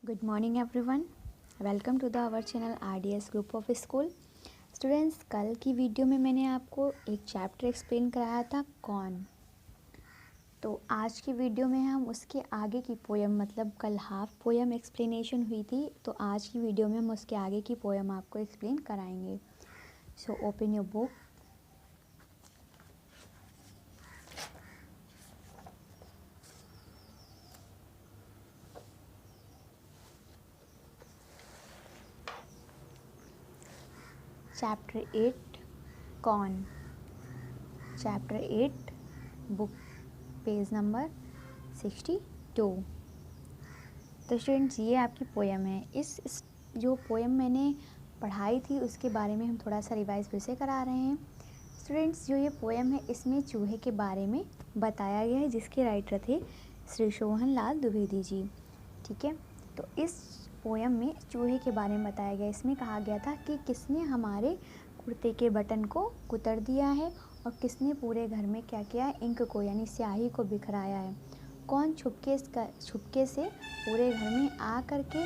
Good morning everyone. Welcome to the our channel RDS Group of School. Students, कल की video में मैंने आपको एक चैप्टर एक्सप्लेन कराया था कौन। तो आज की वीडियो में हम उसके आगे की पोयम, मतलब कल हाफ पोयम एक्सप्लेनेशन हुई थी, तो आज की वीडियो में हम उसके आगे की पोयम आपको एक्सप्लेन कराएंगे। So open your book. Chapter 8 कौन। Chapter 8 book page number 62। तो स्टूडेंट्स, ये आपकी पोयम है। इस जो पोयम मैंने पढ़ाई थी उसके बारे में हम थोड़ा सा रिवाइज फिर से करा रहे हैं। स्टूडेंट्स, जो ये पोयम है इसमें चूहे के बारे में बताया गया है, जिसके राइटर थे श्री सोहन लाल द्विवेदी जी। ठीक है, तो इस पोयम में चूहे के बारे में बताया गया। इसमें कहा गया था कि किसने हमारे कुर्ते के बटन को कुतर दिया है और किसने पूरे घर में क्या किया है, इंक को यानी स्याही को बिखराया है। कौन छुपके से पूरे घर में आ करके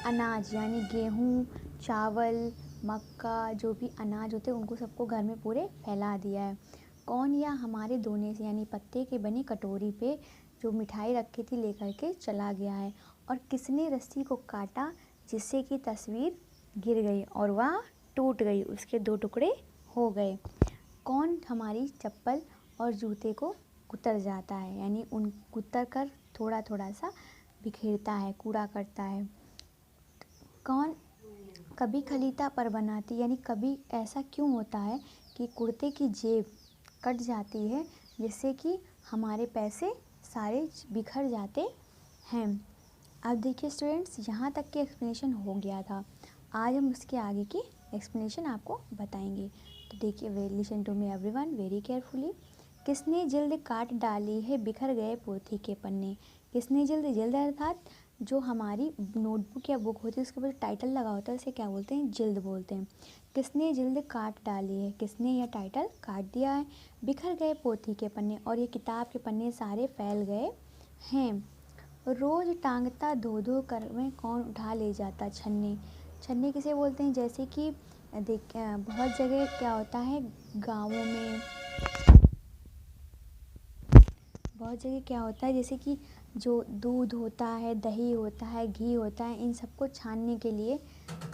अनाज यानी गेहूँ, चावल, मक्का, जो भी अनाज होते हैं उनको सबको घर में पूरे फैला दिया है। कौन या हमारे दोने से यानी पत्ते के बनी कटोरी पे जो मिठाई रखी थी लेकर के चला गया है। और किसने रस्सी को काटा जिससे कि तस्वीर गिर गई और वह टूट गई, उसके 2 टुकड़े हो गए। कौन हमारी चप्पल और जूते को कुतर जाता है, यानी उन कुतर कर थोड़ा थोड़ा सा बिखेरता है, कूड़ा करता है। कौन कभी खलीता पर बनाती, यानी कभी ऐसा क्यों होता है कि कुर्ते की जेब कट जाती है जिससे कि हमारे पैसे सारे बिखर जाते हैं। अब देखिए स्टूडेंट्स, यहाँ तक के एक्सप्लेनेशन हो गया था। आज हम उसके आगे की एक्सप्लेनेशन आपको बताएंगे। तो देखिए, listen to me everyone very carefully. किसने जिल्द काट डाली है बिखर गए पोथी के पन्ने। किसने जिल्द अर्थात जो हमारी नोटबुक या बुक होती है उसके ऊपर टाइटल लगा होता है उसे क्या बोलते हैं, जिल्द बोलते हैं। किसने जिल्द काट डाली है, किसने यह टाइटल काट दिया है। बिखर गए पोथी के पन्ने, और ये किताब के पन्ने सारे फैल गए हैं। रोज टांगता धो धो कर में कौन उठा ले जाता छन्नी। छन्नी किसे बोलते हैं, जैसे कि बहुत जगह क्या होता है गाँवों में, बहुत जगह क्या होता है जैसे कि जो दूध होता है, दही होता है, घी होता है, इन सबको छानने के लिए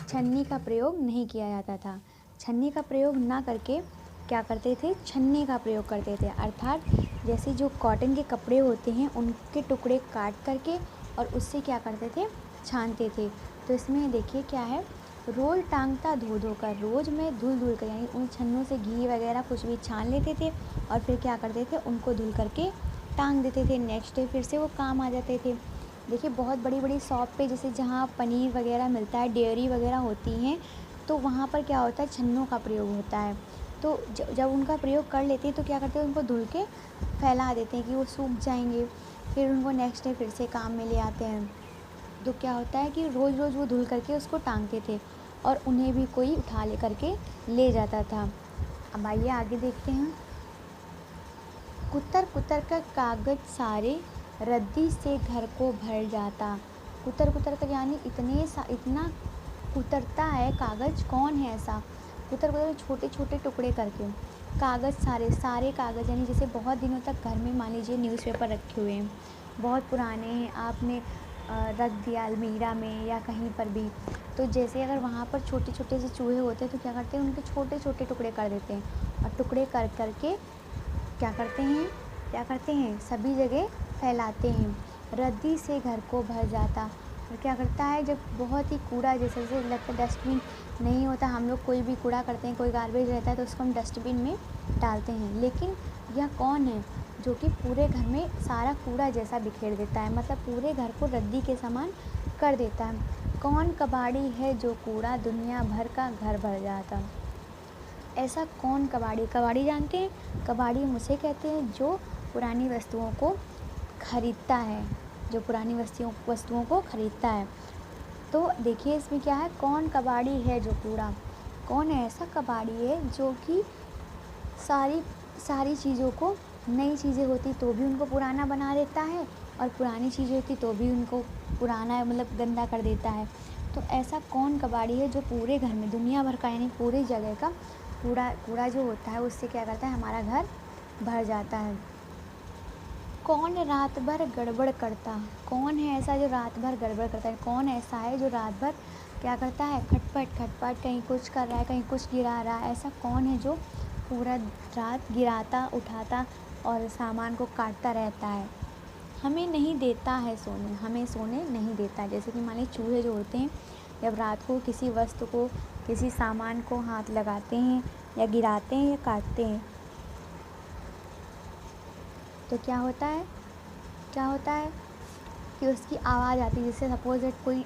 छन्नी का प्रयोग नहीं किया जाता था। छन्नी का प्रयोग ना करके क्या करते थे, छन्नी का प्रयोग करते थे। अर्थात जैसे जो कॉटन के कपड़े होते हैं उनके टुकड़े काट करके और उससे क्या करते थे, छानते थे। तो इसमें देखिए क्या है, रोज टांगता धो धो कर, रोज में धुल धुल कर, यानी उन छन्नों से घी वगैरह कुछ भी छान लेते थे और फिर क्या करते थे, उनको धुल करके टांग देते थे। नेक्स्ट डे फिर से वो काम आ जाते थे। देखिए, बहुत बड़ी बड़ी शॉप पे जैसे जहाँ पनीर वगैरह मिलता है, डेयरी वगैरह होती हैं, तो वहाँ पर क्या होता है, छन्नों का प्रयोग होता है। तो जब उनका प्रयोग कर लेते हैं तो क्या करते हैं, उनको धुल के फैला देते हैं कि वो सूख जाएंगे। फिर उनको नेक्स्ट डे फिर से काम में ले आते हैं। तो क्या होता है कि रोज़ रोज़ वो धुल करके उसको टांगते थे और उन्हें भी कोई उठा ले करके ले जाता था। अब आइए आगे देखते हैं। कुतर कुतर कर कागज सारे रद्दी से घर को भर जाता। कुतर कुतर कर यानी इतना कुतरता है कागज। कौन है ऐसा, कुतर कुतर छोटे छोटे टुकड़े करके कागज़ सारे कागज़, यानी जैसे बहुत दिनों तक घर में मान लीजिए न्यूज़पेपर रखे हुए हैं, बहुत पुराने हैं, आपने रख दिया अलमीरा में या कहीं पर भी, तो जैसे अगर वहाँ पर छोटे छोटे से चूहे होते हैं तो क्या करते हैं, उनके छोटे छोटे टुकड़े कर देते हैं और टुकड़े कर करके क्या करते हैं सभी जगह फैलाते हैं। रद्दी से घर को भर जाता, और क्या करता है, जब बहुत ही कूड़ा जैसे लगता है, डस्टबिन नहीं होता, हम लोग कोई भी कूड़ा करते हैं, कोई गार्बेज रहता है तो उसको हम डस्टबिन में डालते हैं, लेकिन यह कौन है जो कि पूरे घर में सारा कूड़ा जैसा बिखेर देता है, मतलब पूरे घर को रद्दी के समान कर देता है। कौन कबाड़ी है जो कूड़ा दुनिया भर का घर भर जाता। ऐसा कौन कबाड़ी, कबाड़ी जानते हैं, कबाड़ी हम उसे कहते हैं जो पुरानी वस्तुओं को खरीदता है, जो पुरानी वस्तुओं को खरीदता है। तो देखिए इसमें क्या है, कौन कबाड़ी है जो कूड़ा, कौन ऐसा कबाड़ी है जो कि सारी चीज़ों को, नई चीज़ें होती तो भी उनको पुराना बना देता है, और पुरानी चीज़ें होती तो भी उनको पुराना मतलब गंदा कर देता है। तो ऐसा कौन कबाड़ी है जो पूरे घर में दुनिया भर का यानी पूरी जगह का कूड़ा जो होता है उससे क्या करता है, हमारा घर भर जाता है। कौन रात भर गड़बड़ करता, कौन है ऐसा जो रात भर गड़बड़ करता है? कौन ऐसा है जो रात भर क्या करता है, खटपट खटपट कहीं कुछ कर रहा है, कहीं कुछ गिरा रहा है? ऐसा कौन है जो पूरा रात गिराता उठाता और सामान को काटता रहता है? हमें नहीं देता है सोने, हमें सोने नहीं देता है। जैसे कि मान लीजिए चूहे जो होते हैं, जब रात को किसी वस्तु को, किसी सामान को हाथ लगाते हैं या गिराते हैं या काटते हैं तो क्या होता है कि उसकी आवाज़ आती है। जैसे सपोज दैट कोई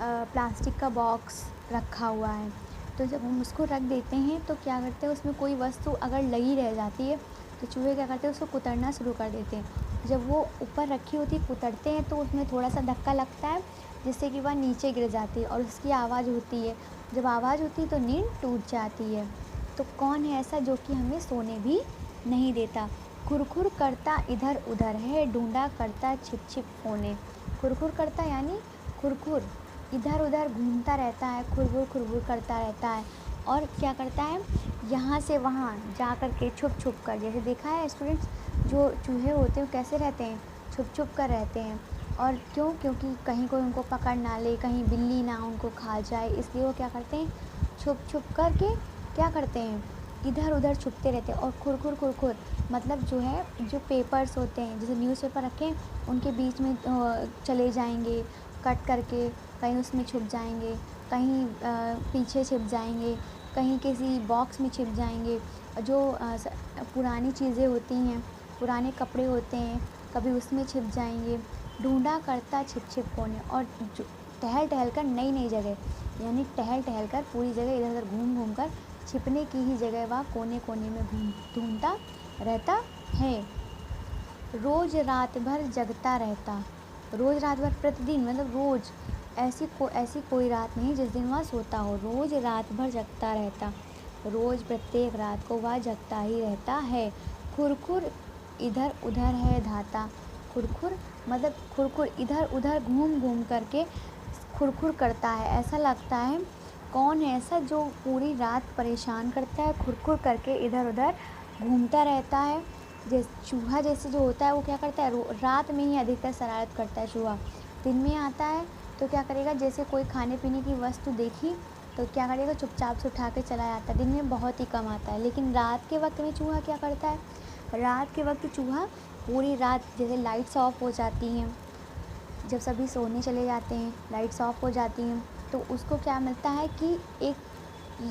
प्लास्टिक का बॉक्स रखा हुआ है, तो जब हम उसको रख देते हैं तो क्या करते हैं, उसमें कोई वस्तु अगर लगी रह जाती है तो चूहे क्या करते हैं, उसको कुतरना शुरू कर देते हैं। जब वो ऊपर रखी होती है कुतरते हैं तो उसमें थोड़ा सा धक्का लगता है जिससे कि वह नीचे गिर जाती है और उसकी आवाज़ होती है। जब आवाज़ होती है तो नींद टूट जाती है। तो कौन है ऐसा जो कि हमें सोने भी नहीं देता? खुरखुर करता इधर उधर है, ढूंढा करता छिप छिप कोने। खुरखुर करता यानी खुरखुर इधर उधर घूमता रहता है, खुरखुर खुरखुर करता रहता है। और क्या करता है, यहाँ से वहाँ जा कर के छुप छुप कर, जैसे देखा है स्टूडेंट्स, जो चूहे होते हैं वो कैसे रहते हैं, छुप छुप कर रहते हैं। और क्यों? क्योंकि कहीं कोई उनको पकड़ ना ले, कहीं बिल्ली ना उनको खा जाए, इसलिए वो क्या करते हैं, छुप छुप कर के क्या करते हैं, इधर उधर छुपते रहते हैं। और खुरखुर खुरखुर मतलब जो है, जो पेपर्स होते हैं, जैसे न्यूज़पेपर रखें उनके बीच में चले जाएंगे कट करके, कहीं उसमें छुप जाएंगे, कहीं पीछे छिप जाएंगे, कहीं किसी बॉक्स में छिप जाएंगे। जो पुरानी चीज़ें होती हैं, पुराने कपड़े होते हैं, कभी उसमें छिप जाएंगे। ढूंढा करता छिप छिप कोने। और जो टहल टहल कर नई नई जगह, यानी टहल टहल कर पूरी जगह इधर उधर घूम घूम कर छिपने की ही जगह वह कोने कोने में ढूंढता रहता है। रोज रात भर जगता रहता, रोज रात भर प्रतिदिन मतलब रोज, ऐसी कोई रात नहीं जिस दिन वह सोता हो। रोज रात भर जगता रहता, रोज प्रत्येक रात को वह जगता ही रहता है। खुरखुर इधर उधर है धाता, खुरखुर मतलब खुरखुर इधर उधर घूम घूम करके खुरखुर करता है। ऐसा लगता है, कौन है ऐसा जो पूरी रात परेशान करता है, खुरखुर करके इधर उधर घूमता रहता है? जैसे चूहा जैसे जो होता है वो क्या करता है, रात में ही अधिकतर शरारत करता है चूहा। दिन में आता है तो क्या करेगा, जैसे कोई खाने पीने की वस्तु देखी तो क्या करेगा, चुपचाप से उठा के चला जाता है। दिन में बहुत ही कम आता है। लेकिन रात के वक्त में चूहा क्या करता है, रात के वक्त चूहा पूरी रात, जैसे लाइट्स ऑफ हो जाती हैं, जब सभी सोने चले जाते हैं, लाइट्स ऑफ हो जाती हैं, तो उसको क्या मिलता है कि एक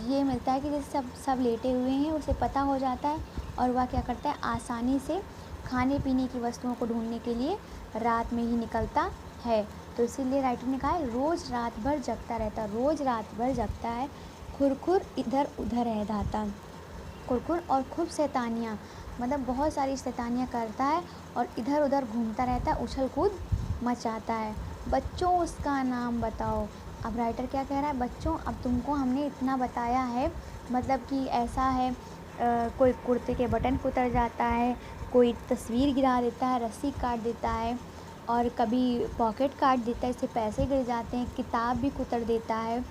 ये मिलता है कि जैसे सब लेटे हुए हैं, उसे पता हो जाता है और वह क्या करता है, आसानी से खाने पीने की वस्तुओं को ढूंढने के लिए रात में ही निकलता है। तो इसीलिए राइटर ने कहा है रोज़ रात भर जगता रहता, रोज़ रात भर जगता है, खुरखुर इधर उधर है धाता। खुरखुर और खूब शैतानियाँ, मतलब बहुत सारी शैतानियाँ करता है और इधर उधर घूमता रहता है, उछल कूद मचाता है। बच्चों उसका नाम बताओ। अब राइटर क्या कह रहा है, बच्चों अब तुमको हमने इतना बताया है, मतलब कि ऐसा है, कोई कुर्ते के बटन कुतर जाता है, कोई तस्वीर गिरा देता है, रस्सी काट देता है, और कभी पॉकेट काट देता है, इससे पैसे गिर जाते हैं, किताब भी कुतर देता है,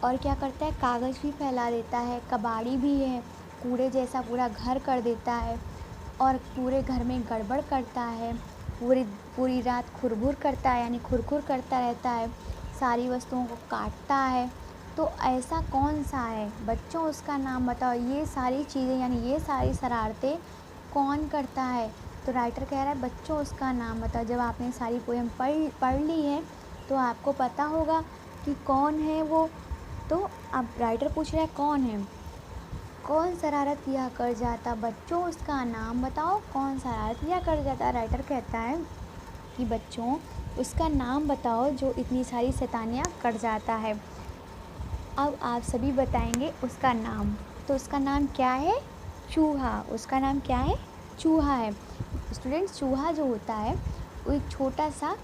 और क्या करता है, कागज़ भी फैला देता है, कबाड़ी भी है, कूड़े जैसा पूरा घर कर देता है, और पूरे घर में गड़बड़ करता है, पूरी पूरी रात खुरखुर करता है यानी खुरखुर करता रहता है, सारी वस्तुओं को काटता है। तो ऐसा कौन सा है, बच्चों उसका नाम बताओ। ये सारी चीज़ें यानी ये सारी शरारतें कौन करता है? तो राइटर कह रहा है बच्चों उसका नाम बताओ। जब आपने सारी पोएम पढ़ ली है तो आपको पता होगा कि कौन है वो। तो अब राइटर पूछ रहा है कौन है, कौन शरारत किया कर जाता, बच्चों उसका नाम बताओ, कौन शरारत किया कर जाता। राइटर कहता है कि बच्चों उसका नाम बताओ जो इतनी सारी शैतानियाँ कर जाता है। अब आप सभी बताएंगे उसका नाम। तो उसका नाम क्या है, चूहा। उसका नाम क्या है, चूहा है। स्टूडेंट्स, चूहा जो होता है वो एक छोटा सा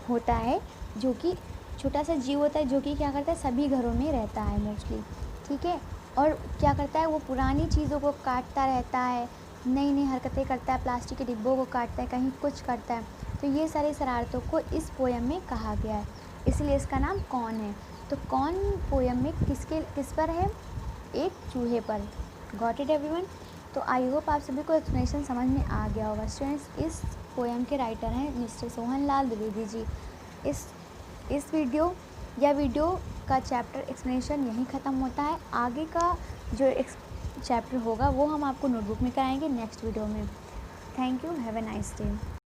होता है, जो कि छोटा सा जीव होता है, जो कि क्या करता है, सभी घरों में रहता है मोस्टली, ठीक है। और क्या करता है, वो पुरानी चीज़ों को काटता रहता है, नई नई हरकतें करता है, प्लास्टिक के डिब्बों को काटता है, कहीं कुछ करता है। तो ये सारी शरारतों को इस पोएम में कहा गया है, इसलिए इसका नाम कौन है। तो कौन पोएम में किस पर है, एक चूहे पर। Got it everyone. तो आई होप आप सभी को एक्सप्लेनेशन समझ में आ गया होगा। स्टूडेंट्स, इस पोएम के राइटर हैं मिस्टर सोहन लाल द्विवेदी जी। इस वीडियो का चैप्टर एक्सप्लेनेशन यहीं ख़त्म होता है। आगे का जो चैप्टर होगा वो हम आपको नोटबुक में कराएंगे नेक्स्ट वीडियो में। Thank you, have a nice day.